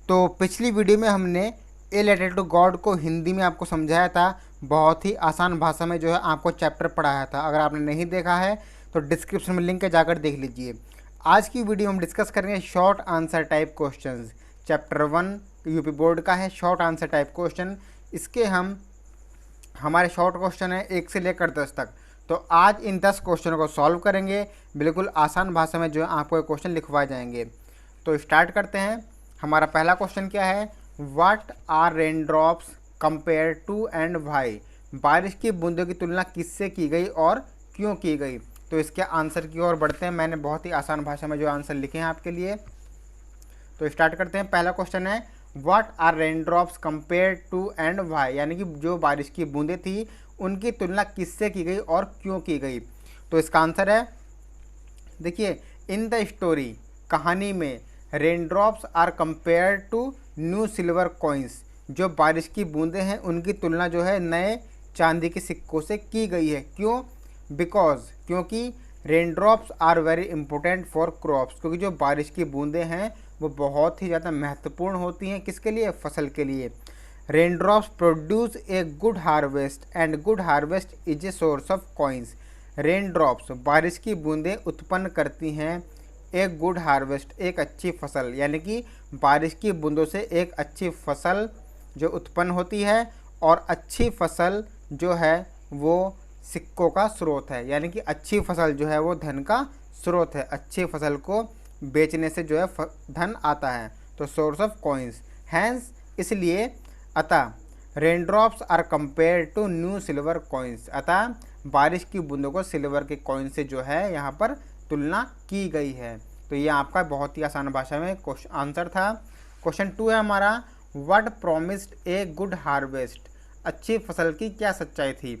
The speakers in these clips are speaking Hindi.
तो पिछली वीडियो में हमने ए लेटर टू गॉड को हिंदी में आपको समझाया था, बहुत ही आसान भाषा में जो है आपको चैप्टर पढ़ाया था। अगर आपने नहीं देखा है तो डिस्क्रिप्शन में लिंक है, जाकर देख लीजिए। आज की वीडियो हम डिस्कस करेंगे short answer type questions. Chapter 1 UP board का है, शॉर्ट आंसर टाइप क्वेश्चन। इसके हमारे शॉर्ट क्वेश्चन है 1 से लेकर 10 तक। तो आज इन 10 क्वेश्चनों को सॉल्व करेंगे, बिल्कुल आसान भाषा में जो है आपको ये क्वेश्चन लिखवाए जाएंगे। तो स्टार्ट करते हैं। हमारा पहला क्वेश्चन क्या है, what are raindrops compare to and why. बारिश की बूंदों की तुलना किससे की गई और क्यों की गई। तो इसके आंसर की ओर बढ़ते हैं। मैंने बहुत ही आसान भाषा में जो आंसर लिखे हैं आपके लिए। तो स्टार्ट करते हैं। पहला क्वेश्चन है, what are raindrops compare to and why, यानी कि जो बारिश की बूंदें थी उनकी तुलना किससे की गई और क्यों की गई। तो इसका आंसर है, देखिए, इन द स्टोरी, कहानी में, raindrops are compare to new silver coins. जो बारिश की बूंदें हैं उनकी तुलना जो है नए चांदी के सिक्कों से की गई है। क्यों? बिकॉज, क्योंकि raindrops are very important for crops, क्योंकि जो बारिश की बूंदें हैं वो बहुत ही ज़्यादा महत्वपूर्ण होती हैं। किसके लिए? फसल के लिए। Rain drops produce a good harvest and good harvest is a source of coins. Rain drops, बारिश की बूंदें उत्पन्न करती हैं एक गुड हार्वेस्ट, एक अच्छी फसल, यानी कि बारिश की बूंदों से एक अच्छी फसल जो उत्पन्न होती है। और अच्छी फसल जो है वो सिक्कों का स्रोत है, यानी कि अच्छी फसल जो है वो धन का स्रोत है। अच्छी फसल को बेचने से जो है धन आता है, तो सोर्स ऑफ कॉइन्स। हैंस, इसलिए, अतः raindrops are compare to new silver coins, अतः बारिश की बूंदों को सिल्वर के कॉइन से जो है यहाँ पर तुलना की गई है। तो ये आपका बहुत ही आसान भाषा में आंसर था। क्वेश्चन 2 है हमारा, what promised a good harvest. अच्छी फसल की क्या सच्चाई थी।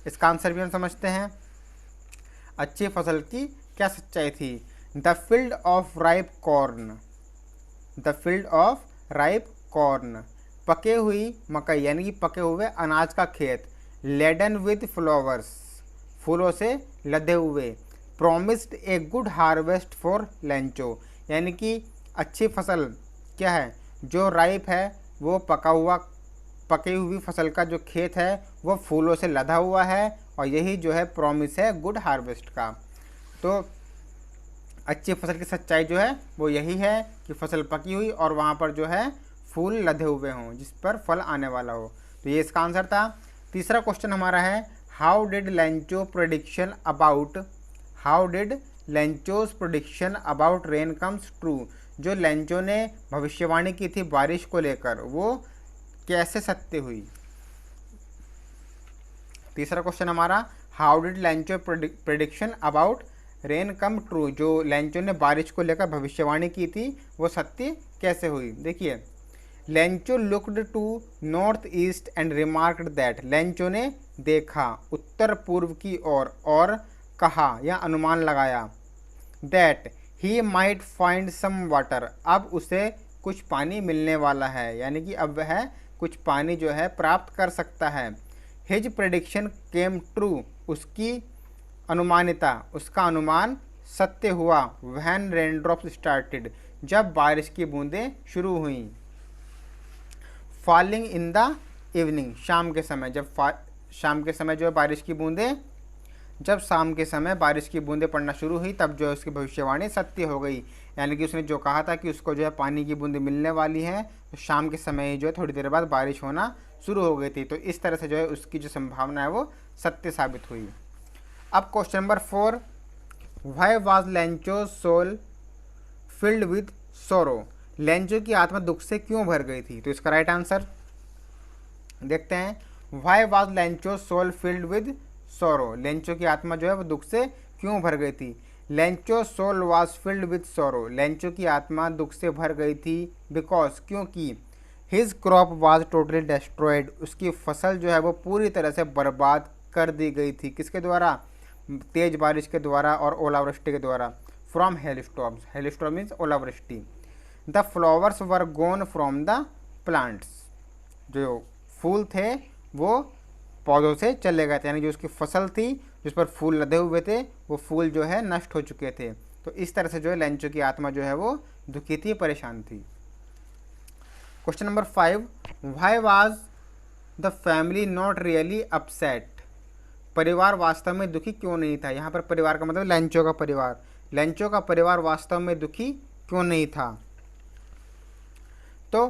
इसका आंसर भी हम समझते हैं। अच्छी फसल की क्या सच्चाई थी। The field of ripe corn, the field of ripe corn, पके हुई मकई, यानी कि पके हुए अनाज का खेत। लेडन विद फ्लावर्स, फूलों से लदे हुए। Promised a good harvest for Lencho, यानी कि अच्छी फसल क्या है, जो राइप है वो पकी हुई फसल का जो खेत है वो फूलों से लदा हुआ है, और यही जो है प्रॉमिस है गुड हार्वेस्ट का। तो अच्छी फसल की सच्चाई जो है वो यही है कि फसल पकी हुई और वहाँ पर जो है फूल लदे हुए हों जिस पर फल आने वाला हो। तो ये इसका आंसर था। तीसरा क्वेश्चन हमारा है, how did Lencho prediction about, how did Lencho's prediction about rain comes true. जो लेंचो ने भविष्यवाणी की थी बारिश को लेकर, वो कैसे सत्य हुई। तीसरा क्वेश्चन हमारा, how did Lencho prediction about rain come true. जो लेंचो ने बारिश को लेकर भविष्यवाणी की थी वो सत्य कैसे हुई। देखिए, Lencho looked to north east and remarked that. Lencho ने देखा उत्तर पूर्व की ओर और कहा या अनुमान लगाया, that he might find some water, अब उसे कुछ पानी मिलने वाला है, यानी कि अब वह कुछ पानी जो है प्राप्त कर सकता है। हिज प्रेडिक्शन केम ट्रू, उसकी अनुमानिता, उसका अनुमान सत्य हुआ। व्हेन रेन ड्रॉप्स स्टार्टेड, जब बारिश की बूंदें शुरू हुई। फॉलिंग इन द इवनिंग, शाम के समय, जब शाम के समय जो है बारिश की बूंदें, जब शाम के समय बारिश की बूंदें पड़ना शुरू हुई तब जो है उसकी भविष्यवाणी सत्य हो गई। यानी कि उसने जो कहा था कि उसको जो है पानी की बूंदें मिलने वाली हैं, तो शाम के समय ही जो है थोड़ी देर बाद बारिश होना शुरू हो गई थी। तो इस तरह से जो है उसकी जो संभावना है वो सत्य साबित हुई। अब question number 4, why was Lencho soul filled with sorrow. Lencho की आत्मा दुख से क्यों भर गई थी। तो इसका राइट आंसर देखते हैं। Why was Lencho soul filled with sorrow, Lencho की आत्मा जो है वो दुख से क्यों भर गई थी। Lencho soul was filled with sorrow, Lencho की आत्मा दुख से भर गई थी। बिकॉज, क्योंकि, his crop was totally destroyed, उसकी फसल जो है वो पूरी तरह से बर्बाद कर दी गई थी। किसके द्वारा? तेज बारिश के द्वारा और ओलावृष्टि के द्वारा। फ्रॉम हेलस्टॉर्म्स, हेलस्टॉर्म मीन्स ओलावृष्टि। The flowers were gone from the plants, जो फूल थे वो पौधों से चले गए थे, यानी जो उसकी फसल थी जिस पर फूल लदे हुए थे वो फूल जो है नष्ट हो चुके थे। तो इस तरह से जो है लेंचो की आत्मा जो है वो दुखी थी, परेशान थी। Question number 5, why was the family not really upset? परिवार वास्तव में दुखी क्यों नहीं था? यहाँ पर परिवार का मतलब लेंचो का परिवार। लेंचो का परिवार वास्तव में दुखी क्यों नहीं था? तो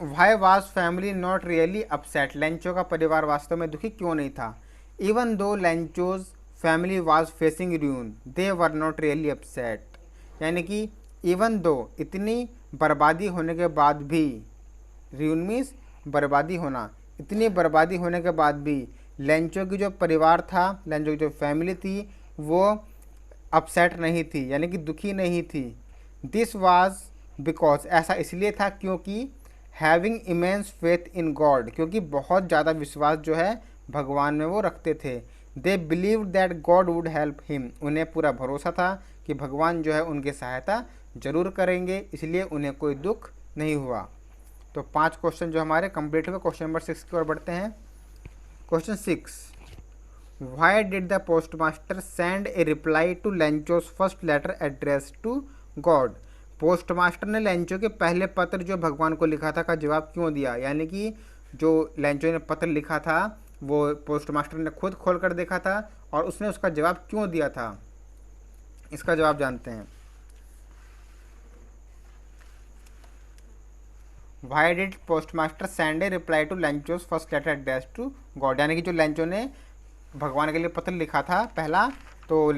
why was family not really upset, Lencho का परिवार वास्तव में दुखी क्यों नहीं था? Even though Lencho's family was facing रूइन they were not really upset, यानी कि इवन दो, इतनी बर्बादी होने के बाद भी, रूइन मीन्स बर्बादी होना, इतनी बर्बादी होने के बाद भी लेंचो की जो परिवार था, लेंचो की जो फैमिली थी, वो अपसेट नहीं थी, यानी कि दुखी नहीं थी। दिस वाज बिकॉज, ऐसा इसलिए था क्योंकि having immense faith in God, क्योंकि बहुत ज़्यादा विश्वास जो है भगवान में वो रखते थे। They believe that God would help him, उन्हें पूरा भरोसा था कि भगवान जो है उनकी सहायता जरूर करेंगे, इसलिए उन्हें कोई दुख नहीं हुआ। तो 5 क्वेश्चन जो हमारे कंप्लीट हुए। क्वेश्चन नंबर 6 की ओर बढ़ते हैं। Question 6, why did the postmaster send a reply to Lencho's first letter address to God? Postmaster ने लेंचो के पहले पत्र जो भगवान को लिखा था का जवाब क्यों दिया? यानी कि जो लेंचो ने पत्र लिखा था वो पोस्टमास्टर ने खुद खोल कर देखा था और उसने उसका जवाब क्यों दिया था, इसका जवाब जानते हैं। Why did postmaster send a reply to Lencho's first letter address to God? यानी कि जो लेंचो ने भगवान के लिए पत्र लिखा था पहला, तो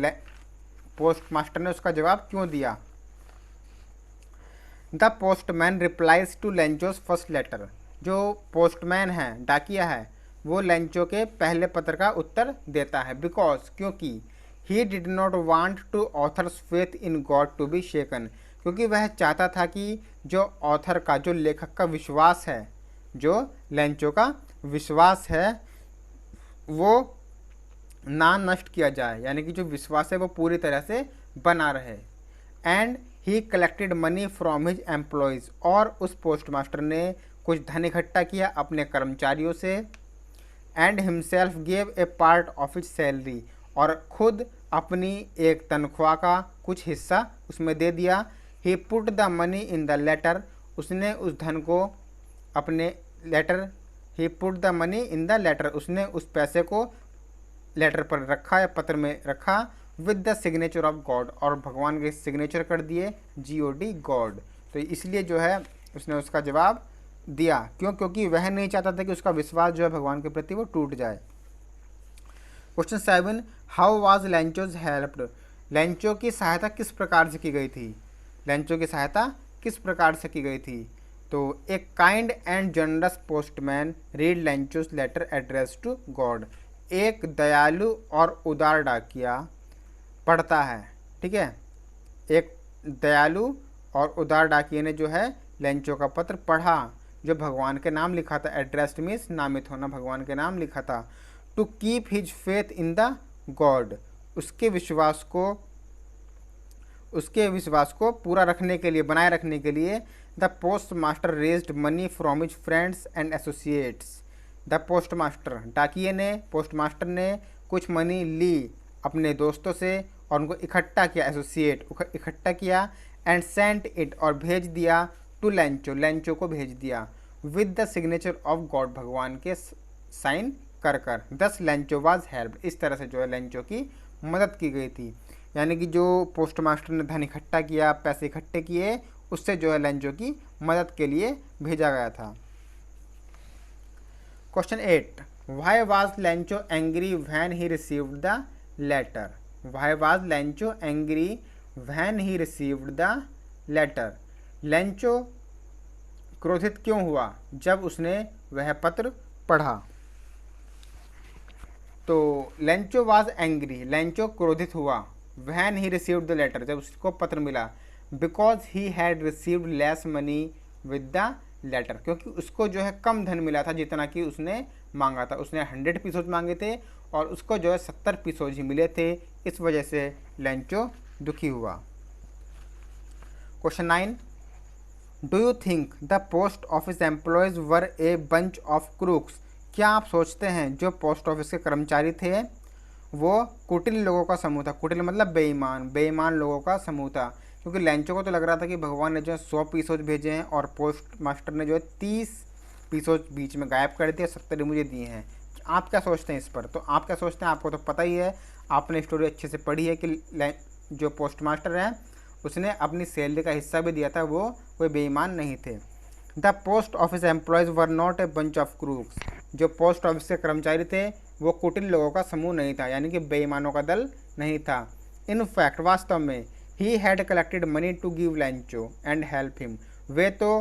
पोस्टमास्टर ने उसका जवाब क्यों दिया? The postman replies to Lencho's first letter, जो पोस्टमैन है, डाकिया है, वो लेंचो के पहले पत्र का उत्तर देता है। बिकॉज, क्योंकि he did not want to author's faith in God to be shaken, क्योंकि वह चाहता था कि जो ऑथर का, जो लेखक का विश्वास है, जो लेंचो का विश्वास है, वो ना नष्ट किया जाए, यानी कि जो विश्वास है वो पूरी तरह से बना रहे। And he collected money from his employees, और उस पोस्टमास्टर ने कुछ धन इकट्ठा किया अपने कर्मचारियों से। And himself gave a part of his salary, और खुद अपनी एक तनख्वाह का कुछ हिस्सा उसमें दे दिया। He put the money in the letter, उसने उस धन को अपने letter, he put the money in the letter, उसने उस पैसे को लेटर पर रखा या पत्र में रखा। With the signature of God, और भगवान के सिग्नेचर कर दिए, GOD गॉड। तो इसलिए जो है उसने उसका जवाब दिया। क्यों? क्योंकि वह नहीं चाहता था कि उसका विश्वास जो है भगवान के प्रति वो टूट जाए। Question 7, how was Lencho's helped? Lencho की सहायता किस प्रकार से की गई थी? लेंचो की सहायता किस प्रकार से की गई थी? तो एक kind and generous postman read Lencho's letter address to God, एक दयालु और उदार डाकिया पढ़ता है, ठीक है। एक दयालु और उदार डाकिये ने जो है लेंचो का पत्र पढ़ा, जो भगवान के नाम लिखा था। एड्रेस्ड मीन्स नामित होना, भगवान के नाम लिखा था। To keep his faith in the God, उसके विश्वास को पूरा रखने के लिए, बनाए रखने के लिए the postmaster raised money from his friends and associates. The postmaster, डाकिये ने, पोस्ट मास्टर ने कुछ मनी ली अपने दोस्तों से और उनको इकट्ठा किया, एसोसिएट इकट्ठा किया। एंड सेंट इट, और भेज दिया, टू लेंचो, लेंचो को भेज दिया। With the signature of God, भगवान के साइन कर कर। दस लेंचो वाज हेल्प्ड, इस तरह से जो है लेंचो की मदद की गई थी। यानी कि जो पोस्ट मास्टर ने धन इकट्ठा किया, पैसे इकट्ठे किए, उससे जो है लेंचो की मदद के लिए भेजा गया था। Question 8, why was Lencho angry when he received the letter? Why was Lencho angry when he received the letter? Lencho क्रोधित क्यों हुआ जब उसने वह पत्र पढ़ा? तो लेंचो वाज एंग्री, लेंचो क्रोधित हुआ। When he received the letter, जब उसको पत्र मिला। Because he had received less money with the letter, क्योंकि उसको जो है कम धन मिला था जितना कि उसने मांगा था। उसने 100 पीसोज मांगे थे और उसको जो है 70 पीसोज ही मिले थे, इस वजह से लेंचो दुखी हुआ। Question 9, do you think the post office employees were a bunch of crooks? क्या आप सोचते हैं जो पोस्ट ऑफिस के कर्मचारी थे वो कुटिल लोगों का समूह था? कुटिल मतलब बेईमान, बेईमान लोगों का समूह था। क्योंकि लेंचो को तो लग रहा था कि भगवान ने जो है 100 पीसोज भेजे हैं और पोस्ट मास्टर ने जो है 30 पीसोज बीच में गायब कर दिए, 70 मुझे दिए हैं। आप क्या सोचते हैं इस पर? तो आप क्या सोचते हैं? आपको तो पता ही है, आपने स्टोरी अच्छे से पढ़ी है कि जो पोस्ट मास्टर है उसने अपनी सैलरी का हिस्सा भी दिया था, वो कोई बेईमान नहीं थे। The post office employees were not a bunch of crooks. जो पोस्ट ऑफिस के कर्मचारी थे वो कुटिल लोगों का समूह नहीं था, यानी कि बेईमानों का दल नहीं था। इन फैक्ट वास्तव में he had collected money to give Lencho and help him. वे तो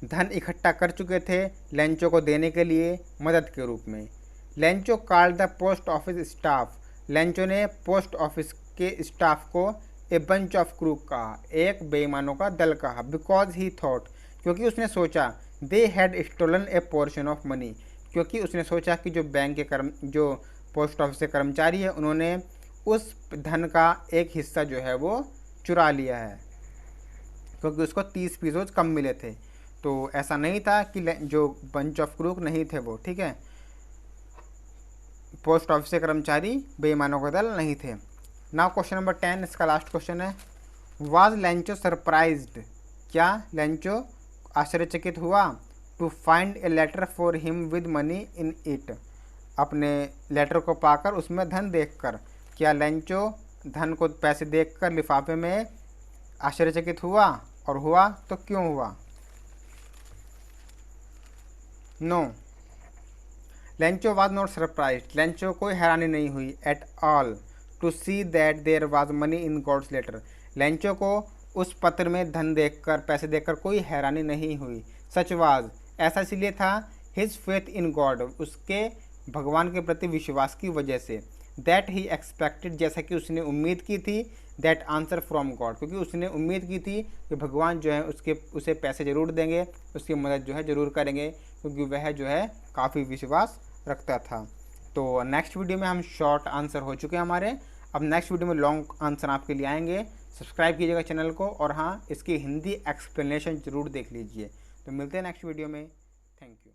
धन इकट्ठा कर चुके थे लेंचो को देने के लिए मदद के रूप में। Lencho called the post office staff. Lencho ने पोस्ट ऑफिस के स्टाफ को ए बंच ऑफ क्रूक कहा, एक बेईमानों का दल कहा। बिकॉज ही थॉट, क्योंकि उसने सोचा, they had stolen a portion of money, क्योंकि उसने सोचा कि जो पोस्ट ऑफिस के कर्मचारी है उन्होंने उस धन का एक हिस्सा जो है वो चुरा लिया है, क्योंकि उसको 30 पीसोज कम मिले थे। तो ऐसा नहीं था कि जो बंच ऑफ क्रूक नहीं थे वो, ठीक है, पोस्ट ऑफिस के कर्मचारी बेईमानों का दल नहीं थे। नाउ क्वेश्चन नंबर 10, इसका लास्ट क्वेश्चन है, वाज लेंचो सरप्राइज्ड, क्या लेंचो आश्चर्यचकित हुआ, to find a letter for him with money in it, अपने लेटर को पाकर उसमें धन देखकर। क्या लेंचो धन को, पैसे देखकर लिफाफे में आश्चर्यचकित हुआ, और हुआ तो क्यों हुआ? No, Lencho was not surprised. Lencho कोई हैरानी नहीं हुई at all to see that there was money in God's letter. Lencho को उस पत्र में धन देखकर, पैसे देखकर कोई हैरानी नहीं हुई। सच वाज, ऐसा इसलिए था, हिज फेथ इन गॉड, उसके भगवान के प्रति विश्वास की वजह से। दैट ही एक्सपेक्टेड, जैसा कि उसने उम्मीद की थी। दैट आंसर फ्रॉम गॉड, क्योंकि उसने उम्मीद की थी कि भगवान जो है उसे पैसे ज़रूर देंगे, उसकी मदद जो है ज़रूर करेंगे, क्योंकि वह जो है काफ़ी विश्वास रखता था। तो नेक्स्ट वीडियो में हम शॉर्ट आंसर हो चुके हैं हमारे, अब नेक्स्ट वीडियो में लॉन्ग आंसर आपके लिए आएंगे। सब्सक्राइब कीजिएगा चैनल को, और हाँ, इसकी हिंदी एक्सप्लेनेशन ज़रूर देख लीजिए। तो मिलते हैं नेक्स्ट वीडियो में। Thank you.